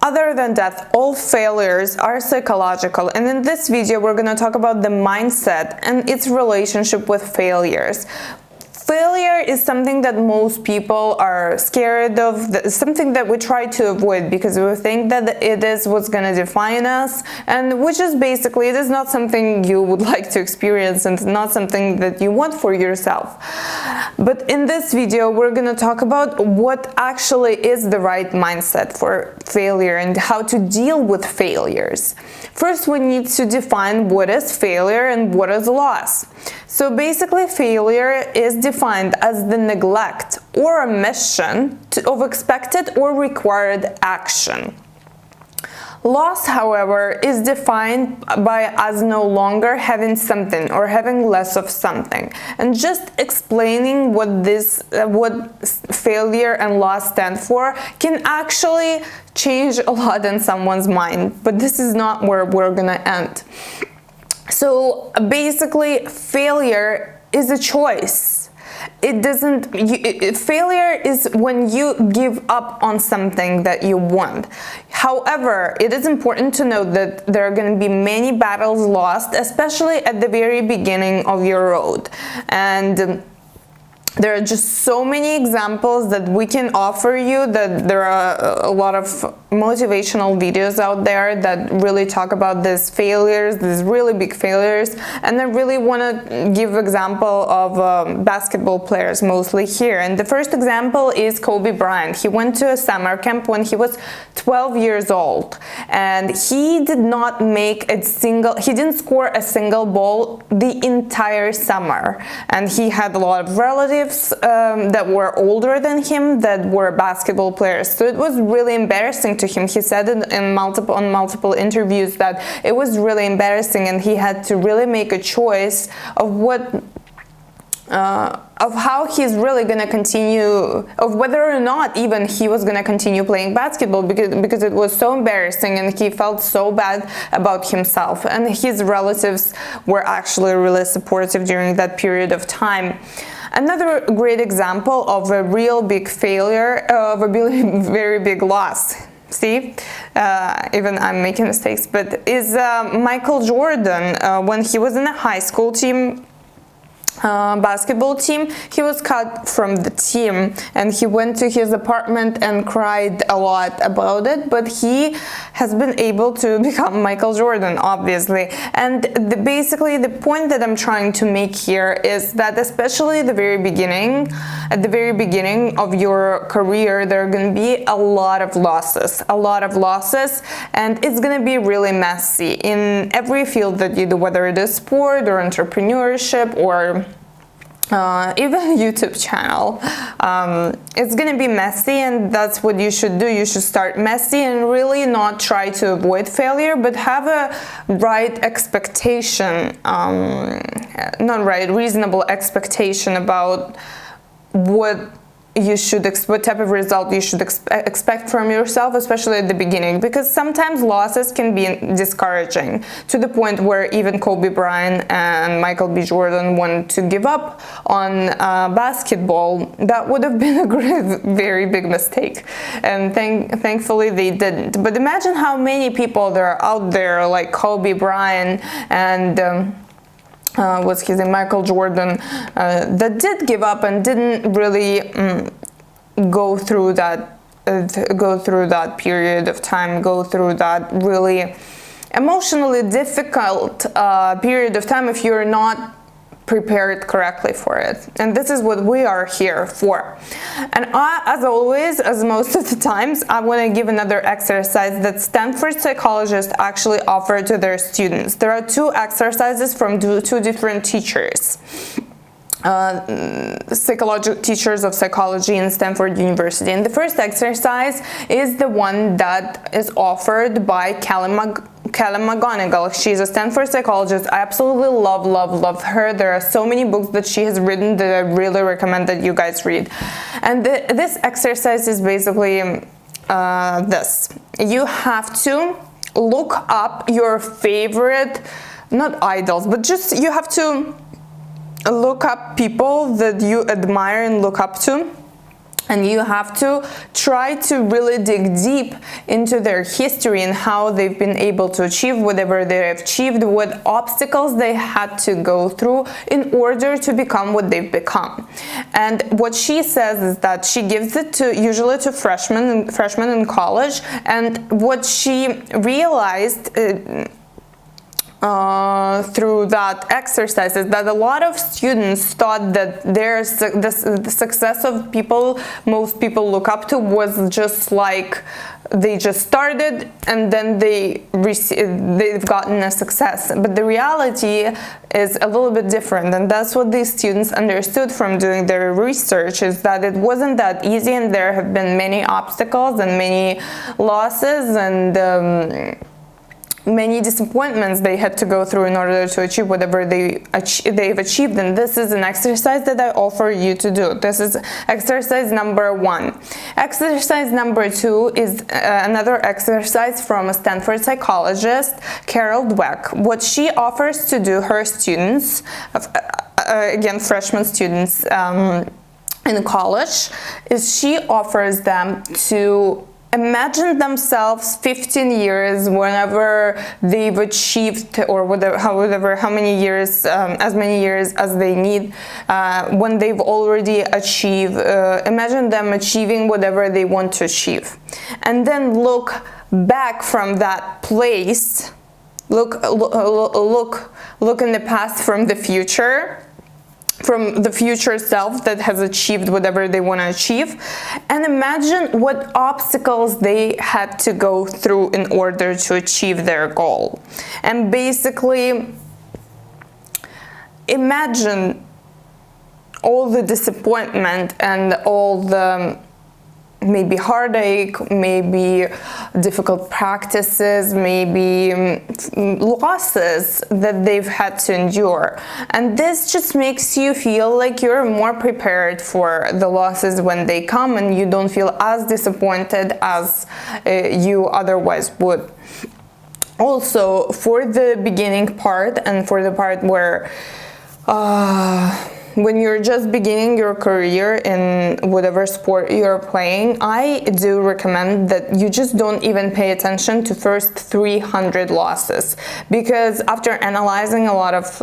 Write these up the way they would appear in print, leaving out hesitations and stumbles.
Other than death, all failures are psychological, and in this video we're going to talk about the mindset and its relationship with failures. Failure is something that most people are scared of, something that we try to avoid because we think that it is what's going to define us, and which is basically, it is not something you would like to experience and not something that you want for yourself. But in this video, we're going to talk about what actually is the right mindset for failure and how to deal with failures. First, we need to define what is failure and what is loss. So basically, failure is defined as the neglect or omission of expected or required action. Loss, however, is defined as no longer having something or having less of something. And just explaining what failure and loss stand for can actually change a lot in someone's mind. But this is not where we're gonna end. So basically, failure is a choice. Failure is when you give up on something that you want. However, it is important to note that there are going to be many battles lost, especially at the very beginning of your road. And there are just so many examples that we can offer you, that there are a lot of motivational videos out there that really talk about these failures, these really big failures. And I really want to give example of basketball players mostly here. And the first example is Kobe Bryant. He went to a summer camp when he was 12 years old, and he didn't score a single ball the entire summer. And he had a lot of relatives that were older than him that were basketball players, so it was really embarrassing to him. He said it on multiple interviews that it was really embarrassing, and he had to really make a choice of how he's really going to continue, of whether or not even he was going to continue playing basketball, because it was so embarrassing and he felt so bad about himself. And his relatives were actually really supportive during that period of time. Another great example of a real big failure, of a very big loss, see, even I'm making mistakes, but is Michael Jordan. When he was in a high school team, basketball team, he was cut from the team, and he went to his apartment and cried a lot about it. But he has been able to become Michael Jordan, obviously. And basically the point that I'm trying to make here is that, especially at the very beginning of your career, there are going to be a lot of losses, and it's going to be really messy in every field that you do, whether it is sport or entrepreneurship or even a YouTube channel. It's gonna be messy, and that's what you should do. You should start messy and really not try to avoid failure, but have a reasonable expectation about what type of result you should expect from yourself, especially at the beginning, because sometimes losses can be discouraging, to the point where even Kobe Bryant and Michael B. Jordan wanted to give up on basketball. That would have been a very big mistake, and thankfully they didn't. But imagine how many people there are out there like Kobe Bryant and Michael Jordan, that did give up and didn't really go through that period of time, go through that really emotionally difficult period of time if you're not prepared correctly for it. And this is what we are here for. And as always, as most of the times, I want to give another exercise that Stanford psychologists actually offer to their students. There are two exercises from two different teachers. Teachers of psychology in Stanford University. And the first exercise is the one that is offered by Kelly McGonigal. She's a Stanford psychologist. I absolutely love her. There are so many books that she has written that I really recommend that you guys read. And this exercise is basically this. You have to look up your favorite, not idols, but just you have to look up people that you admire and look up to, And you have to try to really dig deep into their history and how they've been able to achieve whatever they've achieved, what obstacles they had to go through in order to become what they've become. And what she says is that she gives it to usually to freshmen in college, and what she realized through that exercise is that a lot of students thought that the success of most people look up to was just like they just started and then they've gotten a success. But the reality is a little bit different, and that's what these students understood from doing their research, is that it wasn't that easy, and there have been many obstacles and many losses and many disappointments they had to go through in order to achieve whatever they've achieved. And this is an exercise that I offer you to do. This is exercise number 1. Exercise number 2 is another exercise from a Stanford psychologist, Carol Dweck. What she offers to do her students, again freshman students in college, is she offers them to imagine themselves 15 years whenever they've achieved, or how many years, as many years as they need, when they've already achieved, imagine them achieving whatever they want to achieve. And then look back from that place, look in the past from the future, from the future self that has achieved whatever they want to achieve, and imagine what obstacles they had to go through in order to achieve their goal. And basically imagine all the disappointment and all the maybe heartache, maybe difficult practices, maybe losses that they've had to endure. And this just makes you feel like you're more prepared for the losses when they come, and you don't feel as disappointed as you otherwise would. Also, for the beginning part and for the part where when you're just beginning your career in whatever sport you're playing, I do recommend that you just don't even pay attention to first 300 losses, because after analyzing a lot of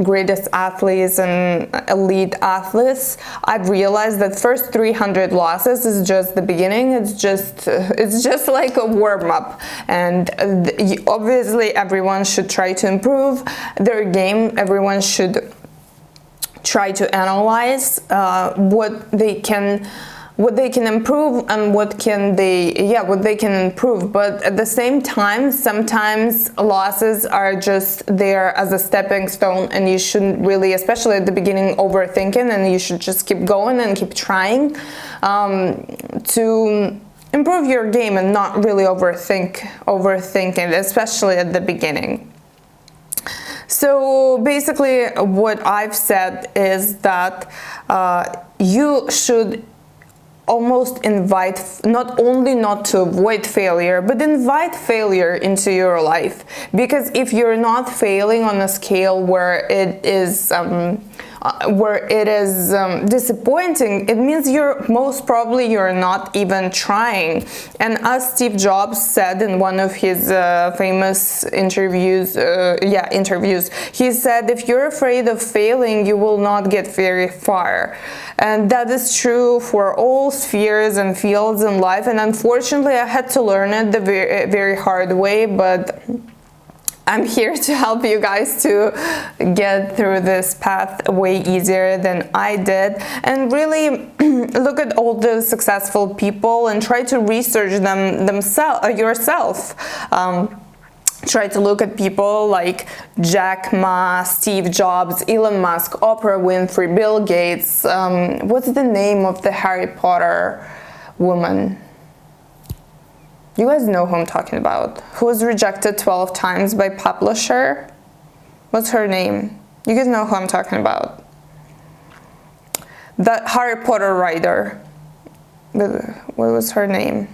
greatest athletes and elite athletes, I've realized that first 300 losses is just the beginning. It's just like a warm-up, and obviously everyone should try to improve their game. Everyone should try to analyze what they can improve and what they can improve. But at the same time, sometimes losses are just there as a stepping stone, and you shouldn't really, especially at the beginning, overthinking, and you should just keep going and keep trying to improve your game and not really overthink it, especially at the beginning. So basically what I've said is that you should almost invite, not only not to avoid failure, but invite failure into your life. Because if you're not failing on a scale where it is disappointing, it means most probably you're not even trying. And as Steve Jobs said in one of his famous interviews, he said, if you're afraid of failing, you will not get very far. And that is true for all spheres and fields in life. And unfortunately, I had to learn it the very hard way, but I'm here to help you guys to get through this path way easier than I did. And really look at all the successful people and try to research them yourself. Try to look at people like Jack Ma, Steve Jobs, Elon Musk, Oprah Winfrey, Bill Gates. What's the name of the Harry Potter woman? You guys know who I'm talking about. Who was rejected 12 times by publisher? What's her name? You guys know who I'm talking about. That Harry Potter writer. What was her name?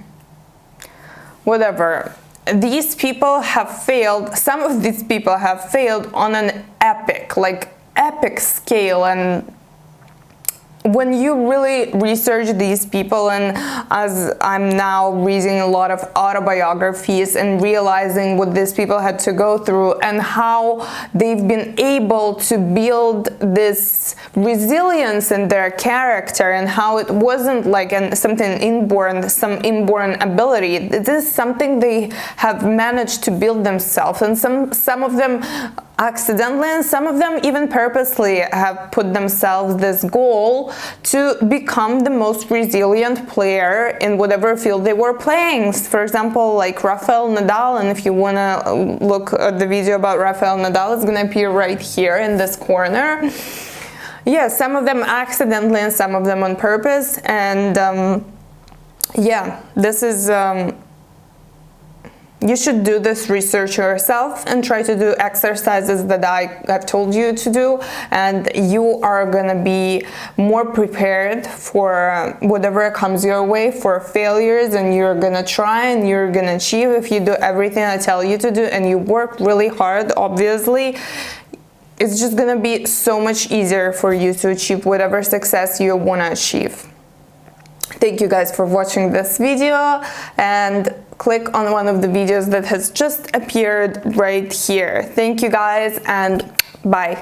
Whatever. These people have failed. Some of these people have failed on an epic scale, and when you really research these people, and as I'm now reading a lot of autobiographies and realizing what these people had to go through and how they've been able to build this resilience in their character, and how it wasn't like something inborn, some inborn ability. It is something they have managed to build themselves, and some of them accidentally and some of them even purposely have put themselves this goal to become the most resilient player in whatever field they were playing. For example, like Rafael Nadal, and if you want to look at the video about Rafael Nadal, it's going to appear right here in this corner. Yeah, some of them accidentally and some of them on purpose, and yeah, this is you should do this research yourself and try to do exercises that I have told you to do, and you are gonna be more prepared for whatever comes your way, for failures, and you're gonna try and you're gonna achieve if you do everything I tell you to do and you work really hard. Obviously, it's just gonna be so much easier for you to achieve whatever success you wanna achieve. Thank you guys for watching this video, and click on one of the videos that has just appeared right here. Thank you guys, and bye.